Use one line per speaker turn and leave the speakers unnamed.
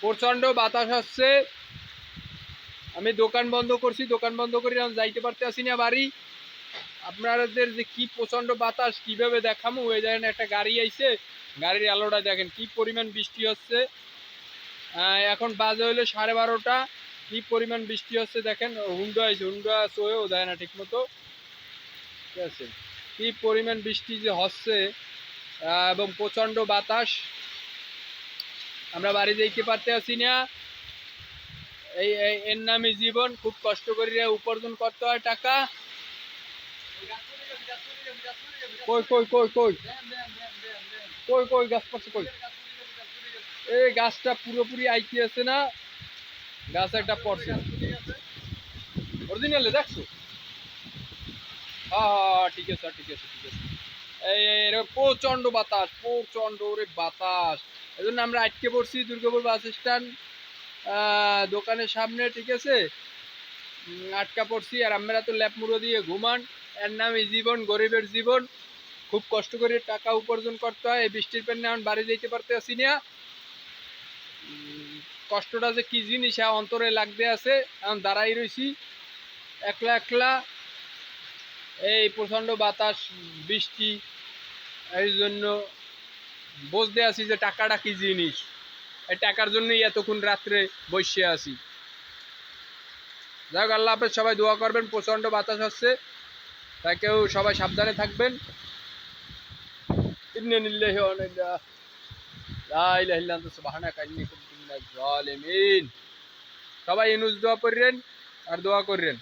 প্রচন্ড বাতাস হচ্ছে। আমি দোকান বন্ধ করছি, দোকান বন্ধ করে আমি যাইতে পারতেছি না বাড়ি। আপনাদের যে কি প্রচন্ড বাতাস কিভাবে দেখামু। ওই দেখেন একটা গাড়ি আইছে, গাড়ির আলোটা দেখেন কি পরিমাণ বৃষ্টি হচ্ছে। এখন বাজে হইলো 12:30। কি পরিমাণ বৃষ্টি হচ্ছে দেখেন। হুন্ডা আইছে, হুন্ডা চয়েও দেয় না ঠিক মতো। ঠিক আছে, কি পরিমাণ বৃষ্টি যে হচ্ছে এবং প্রচন্ড বাতাস। আমরা বাড়ি যাইতে পারতেছি না। এর নামই জীবন। খুব কষ্ট করে উপার্জন করতে হয় টাকা। কই কই কই কই কই কই গাছ পড়ছে কই? এই গাছটা পুরোপুরি আইতে আছে না, গাছ একটা পড়ছে অরিজিনালে দেখছো? হ্যাঁ ঠিক আছে ঠিক আছে ঠিক আছে। এই প্রচন্ড বাতাস, প্রচন্ড রে বাতাস। এই জন্য আমরা আটকে পড়ছি দুর্গাপুর বাস স্ট্যান্ড দোকানের সামনে। ঠিক আছে, আটকা পড়ছি। আর আমরা তো ল্যাপ মুড়ো দিয়ে ঘুমান। এর নামই জীবন, গরিবের জীবন। খুব কষ্ট করে টাকা উপার্জন করতে হয়। এই বৃষ্টির পেনে এখন বাড়ি যেতে পারতেছি না। কষ্টটা যে কি জিনিস অন্তরে লাগতে আছে। এখন দাঁড়াই রয়েছি একলা একলা। এই প্রচন্ড বাতাস বৃষ্টি, এই জন্য বুঝতে আছি যে টাকাটা কি জিনিস। এই টাকার জন্যই এতক্ষণ রাত্রে বসে আছি। যাই হোক, আল্লাহ হাফেজ। সবাই দোয়া করবেন। প্রচন্ড বাতাস হচ্ছে, তাই কেউ সবাই সাবধানে থাকবেন। সবাই ইনুস দোয়া করেন আর দোয়া করেন।